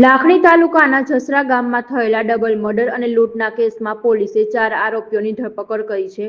લાખણી તાલુકાના જસરા ગામમાં થયેલા ડબલ મર્ડર અને લૂંટના કેસમાં પોલીસે 4 આરોપીઓની ધરપકડ કરી છે।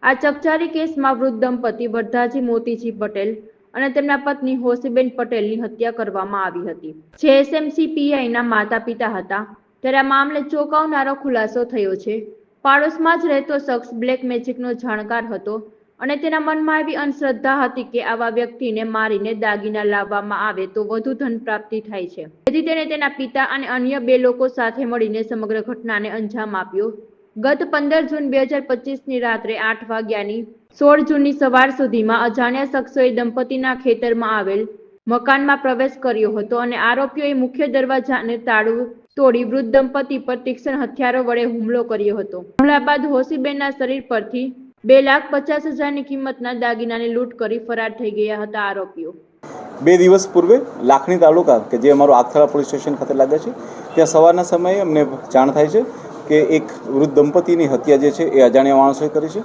આ ચકચારી કેસમાં વૃદ્ધ દંપતી વરદાજી મોતીજી પટેલ અને તેમના પત્ની હોસીબેન પટેલની હત્યા કરવામાં આવી હતી, જે એસએમસી પીઆઈના માતા-પિતા હતા। ત્યારે આ મામલે ચોંકાવનારો ખુલાસો થયો છે। પાડોશમાં જ રહેતો શખ્સ બ્લેક મેજિકનો જાણકાર હતો અને તેના મનમાં એવી અંધશ્રદ્ધા હતી કે આવા વ્યક્તિને મારીને દાગીના લાવવામાં આવે તો વધુ ધન પ્રાપ્તિ થાય છે, જેથી તેણે તેના પિતા અને અન્ય 2 લોકો સાથે મળીને સમગ્ર ઘટનાને અંજામ આપ્યો। ગત 15 જૂન 2025ની રાત્રે 8 વાગ્યાની 16 જૂનની સવાર સુધીમાં અજાણ્યા શખ્સોએ દંપતીના ખેતરમાં આવેલ મકાનમાં પ્રવેશ કર્યો હતો અને આરોપીઓએ મુખ્ય દરવાજાને તાળું તોડી વૃદ્ધ દંપતી પર તીક્ષ્ણ હથિયારો વડે હુમલો કર્યો હતો। હુમલા બાદ હોસીબેનના શરીર પરથી 2,50,000ની કિંમતના દાગીનાને લૂંટ કરી ફરાર થઈ ગયા હતા આરોપીઓ। 2 દિવસ પૂર્વે લાખણી તાલુકા કે જે અમારું આગથળા પોલીસ સ્ટેશન ખાતે લાગે છે, ત્યાં સવારના સમયે અમને જાણ થાય છે કે એક વૃદ્ધ દંપતીની હત્યા જે છે એ અજાણ્યા માણસોએ કરી છે।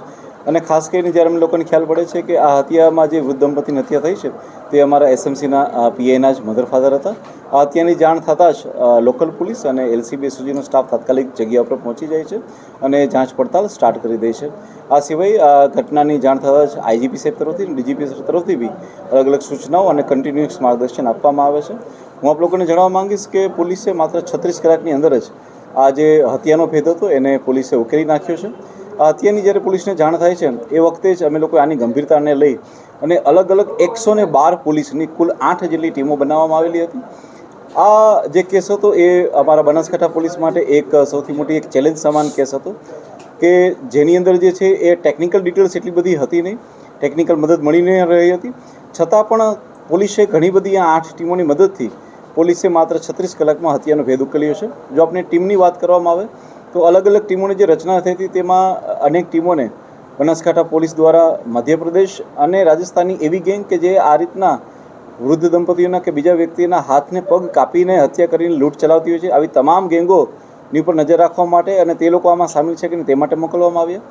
અને ખાસ કરીને જ્યારે અમને લોકોને ખ્યાલ પડે છે કે આ હત્યામાં જે વૃદ્ધ દંપતીની હત્યા થઈ છે તે અમારા એસએમસીના પીઆઈના જ મધર ફાધર હતા। આ હત્યાની જાણ થતાં જ લોકલ પોલીસ અને એલસીબી એસઓજીનો સ્ટાફ તાત્કાલિક જગ્યા પર પહોંચી જાય છે અને જાંચ પડતાલ સ્ટાર્ટ કરી દે છે। આ સિવાય આ ઘટનાની જાણ થતાં જ આઈજીપી સાહેબ તરફથી ડીજીપી સાહેબ તરફથી બી અલગ અલગ સૂચનાઓ અને કન્ટિન્યુઅસ માર્ગદર્શન આપવામાં આવે છે। હું આપ લોકોને જણાવવા માંગીશ કે પોલીસે માત્ર 36 કલાકની અંદર જ આ જે હત્યાનો ભેદ હતો એને પોલીસે ઉકેલી નાખ્યો છે। આ હત્યાની જ્યારે પોલીસને જાણ થાય છે એ વખતે જ અમે લોકો આની ગંભીરતાને લઈ અને અલગ અલગ 112 પોલીસની કુલ 8 જેટલી ટીમો બનાવવામાં આવેલી હતી। આ જે કેસ હતો એ અમારા બનાસકાંઠા પોલીસ માટે એક સૌથી મોટી એક ચેલેન્જ સમાન કેસ હતો કે જેની અંદર જે છે એ ટેકનિકલ ડિટેલ્સ એટલી બધી હતી નહીં, ટેકનિકલ મદદ મળી નહીં રહી હતી, છતાં પણ પોલીસે ઘણી બધી આ 8 ટીમોની મદદથી પોલીસે માત્ર 36 કલાકમાં હત્યાનો ભેદ ઉકેલ્યો છે। જો આપણે ટીમની વાત કરવામાં આવે તો અલગ અલગ ટીમોની જે રચના થઈ હતી તેમાં અનેક ટીમોને બનાસકાંઠા પોલીસ દ્વારા મધ્યપ્રદેશ અને રાજસ્થાનની એવી ગેંગ કે જે આ રીતના વૃદ્ધ દંપતીઓના કે બીજા વ્યક્તિના હાથને પગ કાપીને હત્યા કરીને લૂંટ ચલાવતી હોય છે, આવી તમામ ગેંગોની ઉપર નજર રાખવા માટે અને તે લોકો આમાં સામેલ છે કે તે માટે મોકલવામાં આવ્યા।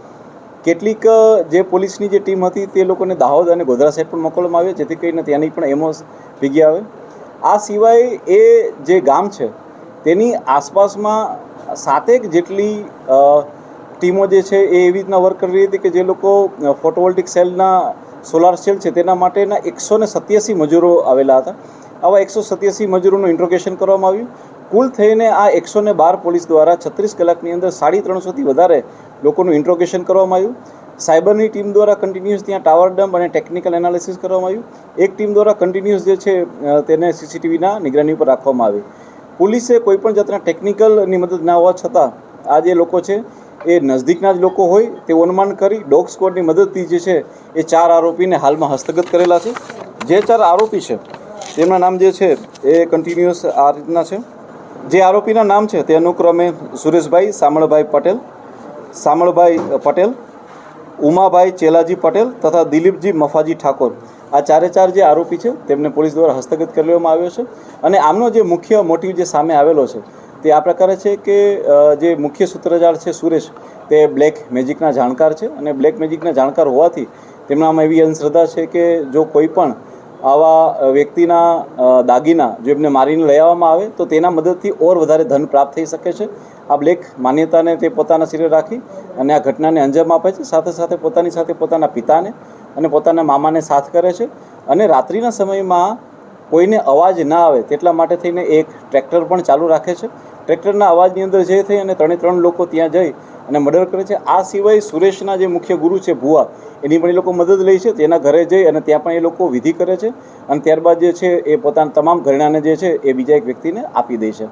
કેટલીક જે પોલીસની જે ટીમ હતી તે લોકોને દાહોદ અને ગોધરા સાઈડ પણ મોકલવામાં આવ્યા, જેથી કરીને ત્યાંની પણ એમઓ ભેગી આવે। આ સિવાય એ જે ગામ છે તેની આસપાસમાં 7 જેટલી ટીમો જે છે એ એવી રીતના વર્ક કરી રહી હતી કે જે લોકો ફોટોવોલ્ટિક સેલના સોલાર સેલ છે તેના માટેના 187 મજૂરો આવેલા હતા। આવા 187 મજૂરોનું ઇન્ટ્રોગેશન કરવામાં આવ્યું। કુલ થઈને આ 112 પોલીસ દ્વારા 36 કલાકની અંદર 350થી વધારે લોકોનું ઇન્ટ્રોગેશન કરવામાં આવ્યું। સાયબરની ટીમ દ્વારા કન્ટિન્યુઅસ ત્યાં ટાવર ડમ્પ અને ટેકનિકલ એનાલિસિસ કરવામાં આવ્યું। એક ટીમ દ્વારા કન્ટિન્યુઅસ જે છે તેને સીસીટીવીના નિગરાની ઉપર રાખવામાં આવી। પોલીસે કોઈપણ જાતના ટેકનિકલની મદદ ના હોવા છતાં આ જે લોકો છે એ નજદીકના જ લોકો હોય તેવું અનુમાન કરી ડોગ સ્ક્વોડની મદદથી જે છે એ 4 આરોપીને હાલમાં હસ્તગત કરેલા છે। જે 4 આરોપી છે તેમના નામ જે છે એ કન્ટિન્યુઅસ આ રીતના છે। જે આરોપીના નામ છે તે અનુક્રમે સુરેશભાઈ સામળભાઈ પટેલ, ઉમાભાઈ ચેલાજી પટેલ તથા દિલીપજી મફાજી ઠાકોર, આ 4 જે આરોપી છે તેમને પોલીસ દ્વારા હસ્તગત કરી લેવામાં આવ્યો છે। અને આમનો જે મુખ્ય મોટિવ જે સામે આવેલો છે તે આ પ્રકારે છે કે જે મુખ્ય સૂત્રધાર છે સુરેશ, તે બ્લેક મેજિકના જાણકાર છે અને બ્લેક મેજિકના જાણકાર હોવાથી તેમનામાં એવી અંધશ્રદ્ધા છે કે જો કોઈ પણ આવા વ્યક્તિના દાગીના જો એમને મારીને લઈ આવવામાં આવે તો તેના મદદથી ઓર વધારે ધન પ્રાપ્ત થઈ શકે છે। આ બ્લેક માન્યતાને તે પોતાના શરીરે રાખી અને આ ઘટનાને અંજામ આપે છે। સાથે સાથે પોતાના પિતાને અને પોતાના મામાને સાથ કરે છે અને રાત્રિના સમયમાં કોઈને અવાજ ના આવે તેટલા માટે થઈને એક ટ્રેક્ટર પણ ચાલુ રાખે છે। ટ્રેક્ટરના અવાજની અંદર જે થઈ અને 3 લોકો ત્યાં જઈ અને મર્ડર કરે છે। આ સિવાય સુરેશના જે મુખ્ય ગુરુ છે ભુવા, એની પણ એ લોકો મદદ લે છે, તેના ઘરે જઈ અને ત્યાં પણ એ લોકો વિધિ કરે છે અને ત્યારબાદ જે છે એ પોતાના તમામ ઘરેણાને જે છે એ બીજા એક વ્યક્તિને આપી દે છે।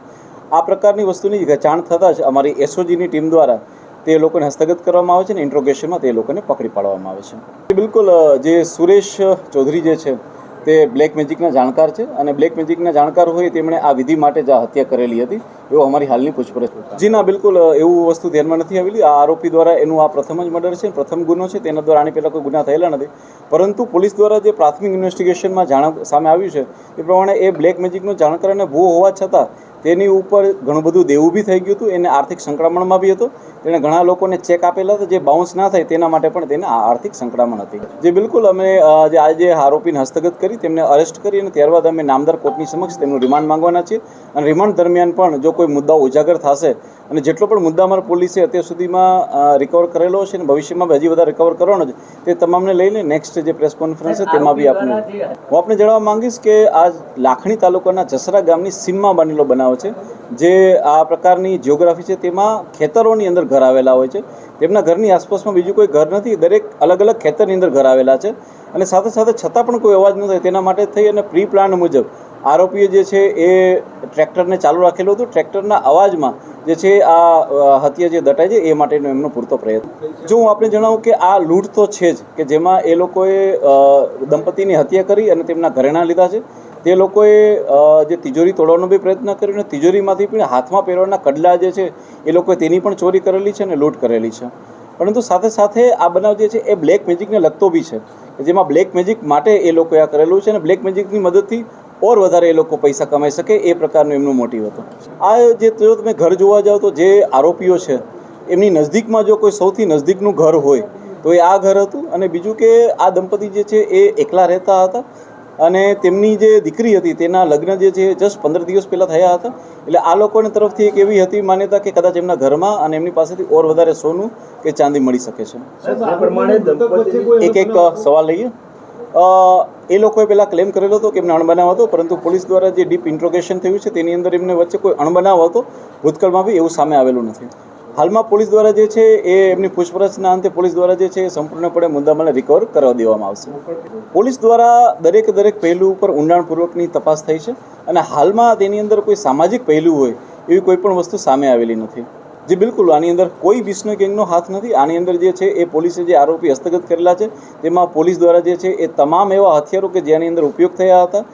આ પ્રકારની વસ્તુની જાણ થતાં જ અમારી એસઓજીની ટીમ દ્વારા તે લોકોને હસ્તગત કરવામાં આવે છે અને ઇન્ટ્રોગેશનમાં તે લોકોને પકડી પાડવામાં આવે છે। બિલકુલ જે સુરેશ ચૌધરી જે છે તે બ્લેક મેજિકના જાણકાર છે અને બ્લેક મેજિકના જાણકાર હોય તેમણે આ વિધિ માટે જ આ હત્યા કરેલી હતી એવું અમારી હાલની પૂછપરછ। જી ના, બિલકુલ એવું વસ્તુ ધ્યાનમાં નથી આવેલી। આ આરોપી દ્વારા એનું આ પ્રથમ જ મર્ડર છે, પ્રથમ ગુનો છે, તેના દ્વારા આની પહેલાં કોઈ ગુના થયેલા નથી, પરંતુ પોલીસ દ્વારા જે પ્રાથમિક ઇન્વેસ્ટિગેશનમાં સામે આવ્યું છે એ પ્રમાણે એ બ્લેક મેજિકનો જાણકાર અને ભૂવો હોવા છતાં તેની ઉપર ઘણું બધું દેવું બી થઈ ગયું હતું, એને આર્થિક સંકળામણમાં બી હતો. તેણે ઘણા લોકોને ચેક આપેલા હતા જે બાઉન્સ ના થાય તેના માટે પણ તેને આર્થિક સંકળામણ હતી. જે બિલકુલ અમે જે આજે આરોપીને હસ્તગત કરી તેમને અરેસ્ટ કરી અને ત્યારબાદ અમે નામદાર કોર્ટની સમક્ષ તેમનું રિમાન્ડ માંગવાના છીએ. અને રિમાન્ડ દરમિયાન પણ જો કોઈ મુદ્દાઓ ઉજાગર થશે અને જેટલો પણ મુદ્દામાલ પોલીસે અત્યાર સુધીમાં રિકવર કરેલો છે અને ભવિષ્યમાં હજી બધા રિકવર કરવાનો છે તે તમામને લઈને નેક્સ્ટ જે પ્રેસ કોન્ફરન્સ છે તેમાં બી હું આપને જણાવવા માંગીશ કે આ લાખણી તાલુકાના જસરા ગામની સીમમાં બનેલો બનાવ છે. જે આ પ્રકારની જિયોગ્રાફી છે તેમાં ખેતરોની અંદર ઘર આવેલા હોય છે. તેમના ઘરની આસપાસમાં બીજું કોઈ ઘર નથી, દરેક અલગ અલગ ખેતરની અંદર ઘર આવેલા છે. અને સાથે સાથે છતાં પણ કોઈ અવાજ ન થાય તેના માટે થઈ અને પ્રી પ્લાન મુજબ આરોપીએ જે છે એ ટ્રેક્ટરને ચાલુ રાખેલું હતું. ટ્રેક્ટરના અવાજમાં જે છે આ હત્યા જે દટાય છે એ માટેનો એમનો પૂરતો પ્રયત્ન. જો હું આપણે જણાવું કે આ લૂંટ તો છે જ, કે જેમાં એ લોકોએ દંપતીની હત્યા કરી અને તેમના ઘરેણાં લીધા છે. તે લોકોએ જે તિજોરી તોડવાનો બી પ્રયત્ન કર્યો અને તિજોરીમાંથી પણ હાથમાં પહેરવાના કડલા જે છે એ લોકોએ તેની પણ ચોરી કરેલી છે અને લૂંટ કરેલી છે. પરંતુ સાથે સાથે આ બનાવ જે છે એ બ્લેક મેજિકને લગતો બી છે, જેમાં બ્લેક મેજિક માટે એ લોકોએ આ કરેલું છે અને બ્લેક મેજિકની મદદથી ઓર વધારે એ લોકો પૈસા કમાઈ શકે એ પ્રકારનું એમનું મોટિવ હતું. આ જે જો તમે ઘર જોવા જાઓ તો જે આરોપીઓ છે એમની નજદીકમાં જો કોઈ સૌથી નજદીકનું ઘર હોય તો એ આ ઘર હતું. અને બીજું કે આ દંપતી જે છે એ એકલા રહેતા હતા અને તેમની જે દીકરી હતી તેના લગ્ન જે છે જસ્ટ 15 દિવસ પહેલાં થયા હતા. એટલે આ લોકોની તરફથી એક એવી હતી માન્યતા કે કદાચ એમના ઘરમાં અને એમની પાસેથી ઓર વધારે સોનું કે ચાંદી મળી શકે છે. એક સવાલ લઈએ. એ લોકોએ પહેલાં ક્લેમ કરેલો હતો કે એમને અણબનાવ હતો, પરંતુ પોલીસ દ્વારા જે ડીપ ઇન્ટ્રોગેશન થયું છે તેની અંદર એમને વચ્ચે કોઈ અણબનાવ હતો ભૂતકાળમાં બી એવું સામે આવેલું નથી. હાલમાં પોલીસ દ્વારા જે છે એ એમની પૂછપરછના અંતે પોલીસ દ્વારા જે છે એ સંપૂર્ણપણે મુદ્દામાલને રિકવર કરવા દેવામાં આવશે. પોલીસ દ્વારા દરેક પહેલું ઉપર ઊંડાણપૂર્વકની તપાસ થઈ છે અને હાલમાં તેની અંદર કોઈ સામાજિક પહેલું હોય એવી કોઈ પણ વસ્તુ સામે આવેલી નથી. જે બિલકુલ આની અંદર કોઈ બિશ્નોઈ ગેંગનો હાથ નથી. આની અંદર જે છે એ પોલીસે જે આરોપી હસ્તગત કરેલા છે તેમાં પોલીસ દ્વારા જે છે એ તમામ એવા હથિયારો કે જેની અંદર ઉપયોગ થયા હતા